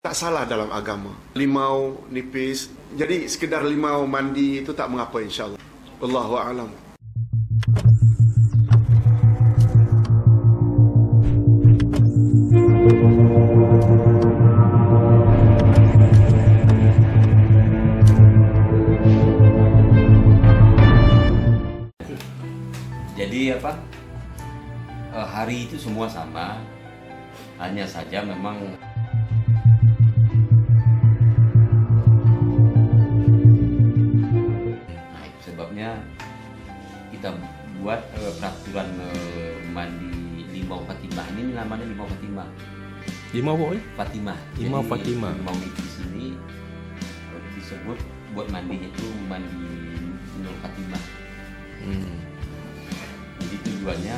Tak salah dalam agama. Limau nipis. Jadi sekedar limau mandi itu tak mengapa insya-Allah. Wallahu a'lam. Jadi apa? Hari itu semua sama, hanya saja memang itu sebabnya kita buat peraturan mandi limau Fatimah. Ini namanya limau Fatimah. Limau apa? Fatimah. Limau Jadi, Fatimah. Limau di sini disebut buat mandinya itu mandi Nur Fatimah. Jadi tujuannya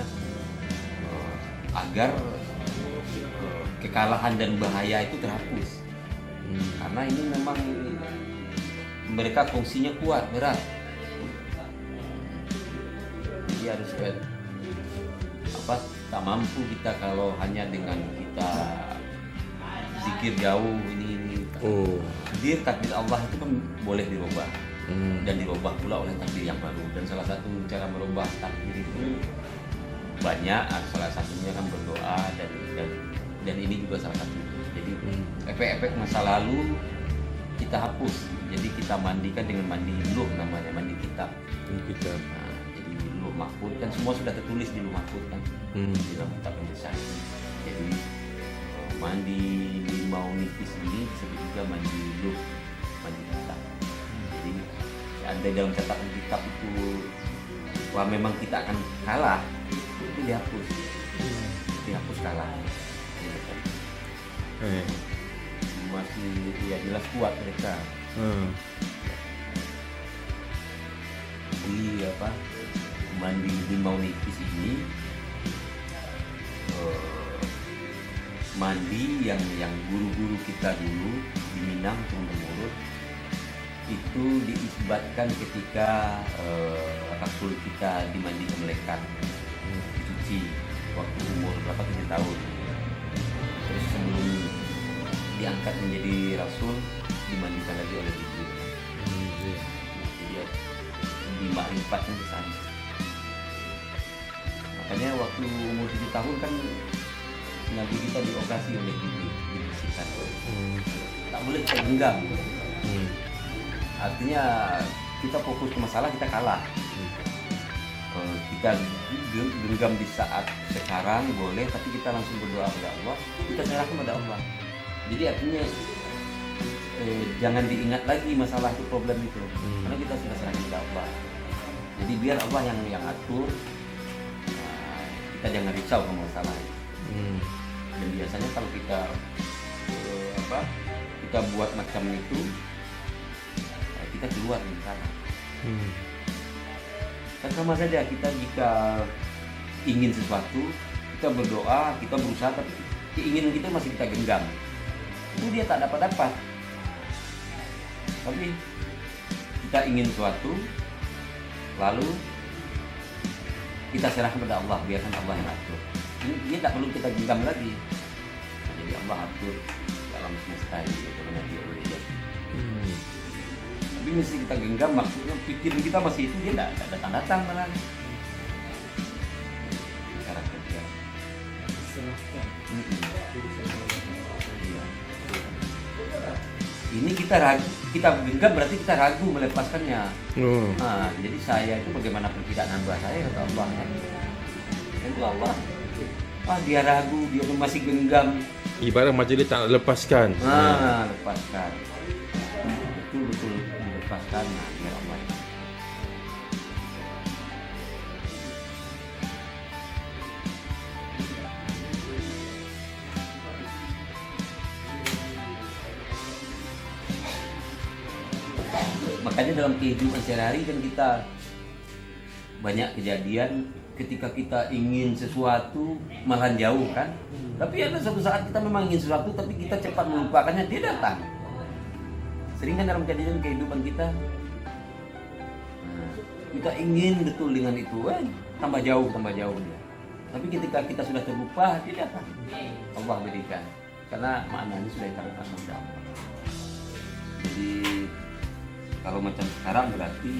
agar kekalahan dan bahaya itu terhapus. Karena ini memang mereka fungsinya kuat, berat. Jadi harus tak mampu kita kalau hanya dengan kita zikir jauh ini. Takdir Allah itu kan boleh dirubah. Dan dirubah pula oleh takdir yang baru. Dan salah satu cara merubah takdir itu banyak. Salah satunya kan berdoa dan ini juga salah satu. Jadi efek-efek masa lalu kita hapus. Jadi kita mandikan dengan mandi luh, namanya mandi kitab. Nah, jadi luh mahfud kan semua sudah tertulis di luh mahfud kan di dalam kitab yang besar. Jadi mandi limau nipis ini disebut juga mandi luh, mandi kitab. Jadi ada dalam catatan kitab itu wah memang kita akan kalah, itu dihapus kalah. Masih ya jelas kuat mereka. Jadi apa, mandi limau nipis ini mandi yang guru-guru kita dulu di Minang turun-temurun itu diisbatkan ketika Rasul kita dimandikan malaikat, dicuci waktu umur berapa, 7 tahun. Terus sebelum diangkat menjadi Rasul dimandikan lagi oleh Jibril. Jadi di makrifatnya di sana. Makanya waktu umur 7 tahun kan Nabi kita dioperasi oleh Jibril, dibersihkan. Tak boleh kita genggam. Artinya kita fokus ke masalah, kita kalah. Kita genggam di saat sekarang boleh, tapi kita langsung berdoa kepada Allah, kita serahkan kepada Allah. Jadi artinya jangan diingat lagi masalah itu, problem itu, karena kita sudah serahkan kepada Allah. Jadi biar Allah yang atur, kita jangan risau sama masalah itu. Dan biasanya kalau kita kita buat macam itu, kita keluar dari sana. Kan sama saja kita jika ingin sesuatu, kita berdoa, kita berusaha, tapi keinginan kita masih kita genggam, itu dia tak dapat. Tapi kita ingin sesuatu, lalu kita serahkan kepada Allah, biarkan Allah yang atur. Ini tak perlu kita genggam lagi. Jadi Allah atur dalam semesta ini, bagaimana dia boleh jadi. Tapi mesti kita genggam, maksudnya pikiran kita masih itu, dia tidak datang malah. Cara kerja. Ini kita genggam berarti kita ragu melepaskannya. Nah, jadi saya itu bagaimana tidak nambah saya, kata Allah. Itu Allah. Dia ragu, dia masih genggam. Ibarat macam dia tak lepaskan. Lepaskan. Betul lepaskan. Ya Allah. Makanya dalam kehidupan sehari-hari kan kita banyak kejadian ketika kita ingin sesuatu malah jauh kan. Tapi ada suatu saat kita memang ingin sesuatu tapi kita cepat melupakannya, dia datang. Sering kan dalam kejadian kehidupan kita, kita ingin betul dengan itu, tambah jauh dia. Tapi ketika kita sudah terlupa, dia datang. Allah berikan. Karena maknanya sudah dikatakan oleh Allah. Jadi kalau macam sekarang berarti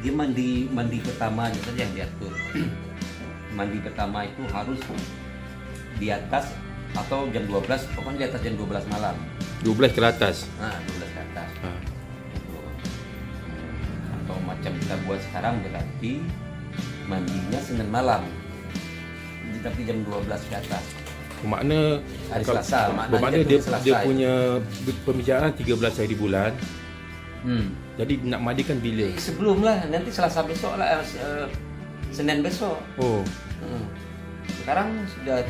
dia mandi pertamanya saja yang diatur. Mandi pertama itu harus di atas atau jam 12, pokoknya di atas jam 12 malam. 12 ke atas. Nah, 12 ke atas. Ha. Gitu. Atau macam kita buat sekarang berarti mandinya Senin malam. Jadi tapi jam 12 ke atas. Bermakna Hari Selasa. bermakna Maknanya dia, Selasa dia itu. punya pembicaraan 13 hari di bulan. Hmm. Jadi nak mandikan bila? Sebelum lah, nanti Selasa besok lah, Senin besok. Oh, Sekarang sudah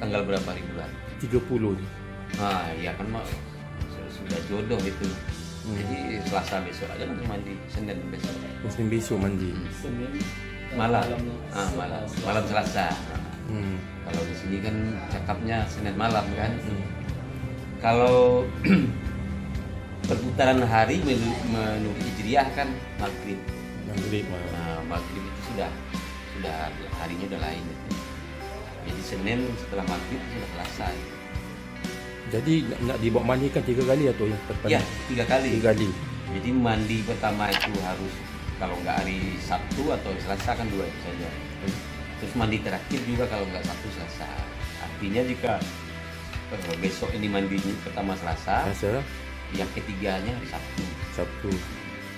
tanggal berapa hari bulan? 30 ni. Ya kan mak sudah jodoh itu. Jadi Selasa besok aja nanti mandi, Senin besok. Senin besok mandi. Malam. Malam Selasa. Hmm. Kalau di sini kan cakapnya Senin malam kan. Kalau perputaran hari menurut Hijriah kan maghrib. Maghrib. Maghrib itu sudah harinya udah lain. Jadi Senin setelah maghrib sudah selesai. Jadi nak dibawa mandikan 3 kali atau yang pertama? Ya, 3 kali. 3 kali. Jadi mandi pertama itu harus kalau nggak hari Sabtu atau Selasa kan 2 itu saja. Terus mandi terakhir juga kalau nggak Sabtu Selasa. Artinya jika besok ini mandi pertama Selasa, Masa yang ketiganya hari Sabtu. Sabtu.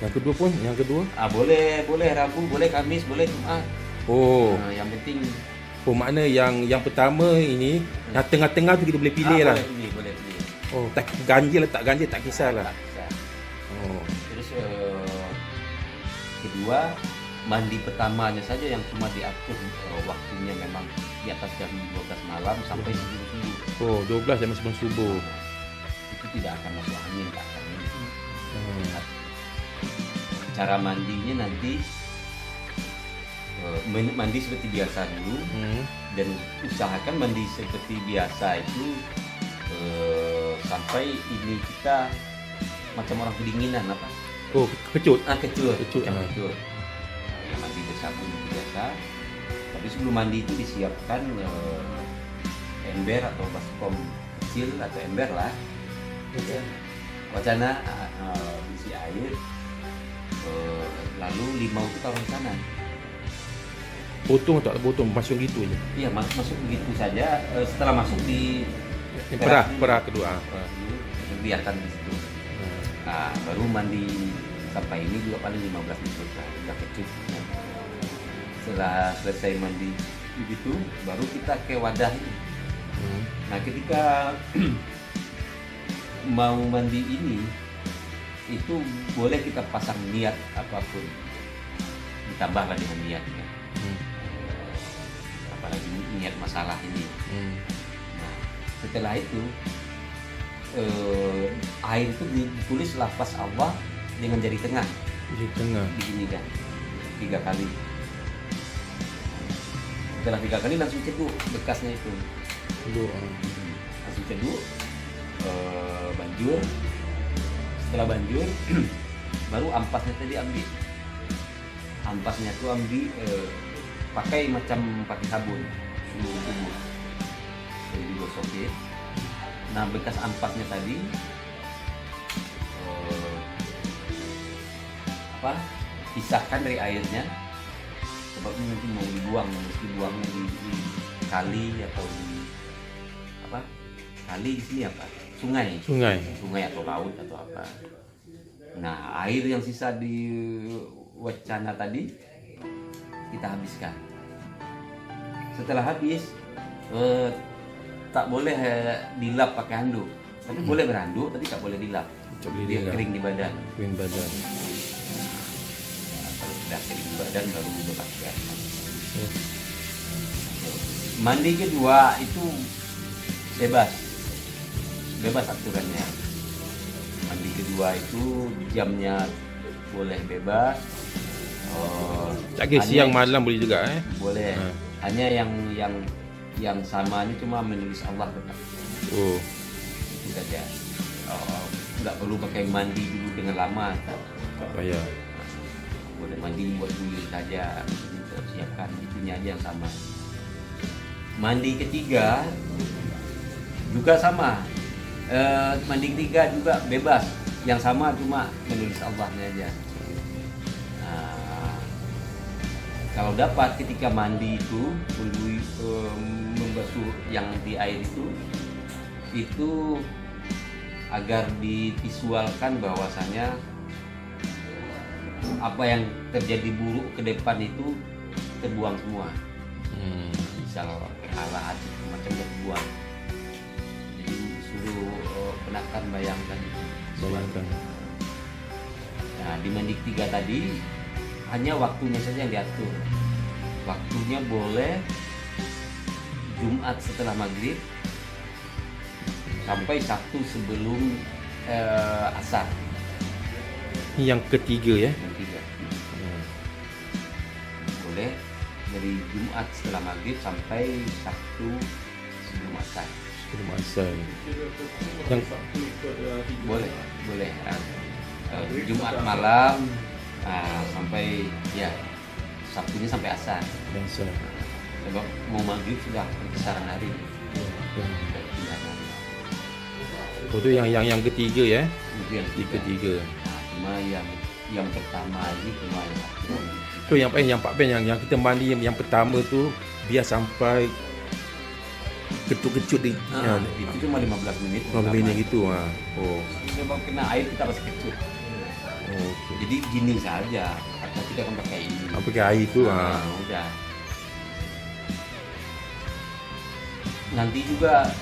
Yang kedua pun, yang kedua? Boleh Rabu, boleh Kamis, boleh Jumat. Oh. Yang penting Makna yang pertama ini, yang tengah-tengah tu kita boleh pilih lah. Boleh pilih. Oh, tak ganjil tak ganjil tak kisahlah. Tak kisah. Oh. Terus kedua, mandi pertamanya saja yang cuma diatur waktunya memang di atas jam 12 malam sampai subuh. Oh, 12 jam sebelum subuh. Itu tidak akan masuk angin, tak akan ini. Cara mandinya nanti mandi seperti biasa dulu, dan usahakan mandi seperti biasa itu sampai ini kita macam orang kedinginan apa? Oh, kecut. Kecut. Kecut. Ya, mandi bersabun itu biasa. Tapi sebelum mandi itu disiapkan ember atau baskom kecil atau ember lah. Ya. Wacana isi air, lalu limau itu taruh di sana. Potong tak potong, masuk gitu aja. Iya, masuk begitu saja. Setelah masuk di Perah kedua. biarkan di situ. Nah, baru mandi sampai ini juga paling 15 menit lah, udah kecut. Setelah selesai mandi begitu, baru kita ke wadah ini. Nah, ketika mau mandi ini, itu boleh kita pasang niat apapun, ditambahlah dengan niatnya. Apalagi niat masalah ini. Nah, setelah itu air itu ditulis lafaz Allah dengan jari tengah. Di tengah. Begini kan, 3 kali. Setelah 3 kali langsung ceduk bekasnya itu. Langsung ceduk, banjur. Setelah banjur, baru ampasnya tadi ambil. Ampasnya itu ambil pakai sabun seluruh tubuh. Jadi digosokin. Nah, bekas ampasnya tadi pisahkan dari airnya, sebab nanti mau dibuang, mesti buangnya di kali atau di kali di sini apa? Sungai atau laut atau apa. Nah, air yang sisa di wacana tadi kita habiskan. Setelah habis, tak boleh dilap pakai handuk, tapi boleh berhanduk, tapi tak boleh dilap. Dia kering di badan. Kering badan. Nah, kalau sudah kering di badan baru berpakaian. Mandi kedua itu bebas aturannya. Mandi kedua itu jamnya boleh bebas. Tak kira siang malam boleh juga Boleh. Hanya yang sama ini cuma menulis Allah tetap. Oh. Itu saja. Nggak perlu pakai mandi dulu dengan lama. Tak payah. Boleh mandi buat dulu saja. Kita siapkan itunya aja yang sama. Mandi ketiga juga sama. Mandi ketiga juga bebas, yang sama cuma menulis Allahnya aja. Nah, kalau dapat ketika mandi itu membasuh yang di air itu agar divisualkan bahwasanya apa yang terjadi buruk ke depan itu terbuang semua. Misal kalah hati macam terbuang. Jadi suruh penakan bayangkan itu. Bayangkan. Nah, di mandi ketiga tadi hanya waktunya saja yang diatur. Waktunya boleh Jumat setelah maghrib sampai Sabtu sebelum asar. Ini yang ketiga ya. Yang ketiga. Boleh dari Jumat setelah maghrib sampai Sabtu sebelum asar. Sebelum asar. Yang Boleh. Jumat malam sampai ya Sabtunya sampai asar. asar. Sebab mau maghrib sudah perpisahan hari. Oh, itu yang ketiga ya. Itu yang Ketiga. Nah, cuma yang pertama ini cuma Tu yang Pak Ben yang kita mandi yang pertama tu biar sampai kecut-kecut di itu cuma 15 menit. 15 minit gitu Oh. Sebab kena air kita masih kecut. Oh, okey. Jadi gini saja. Atau kita akan pakai ini. Apa ke air tu Udah. Nanti juga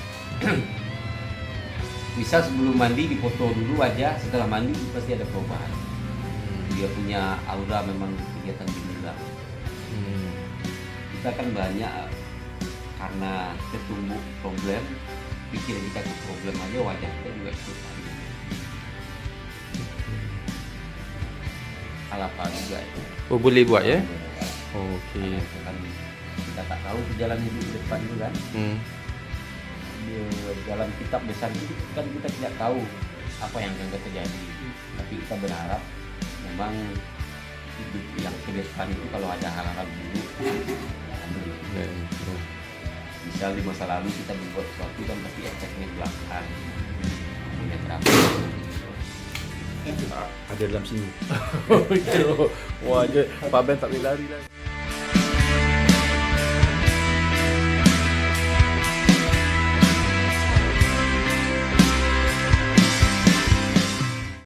bisa sebelum mandi dipoto dulu aja, setelah mandi pasti ada perubahan. Dia punya aura memang kegiatan gemilang. Kita kan banyak karena tertumbuk problem, pikir kita ke problem aja, wajah kita juga ikut. Apa juga itu. Oh, boleh buat ya. Oh, okey. Kan kita tak tahu jalan hidup di depan itu kan. Di dalam kitab besar itu kan kita tidak tahu apa yang akan terjadi. Tapi kita berharap memang hidup yang ke depan itu kalau ada hal-hal buruk, misal di masa lalu kita membuat sesuatu kan pasti efeknya di belakang. Punya terapi. Ada dalam sini. Wah, Pak Ben tak boleh lari lah.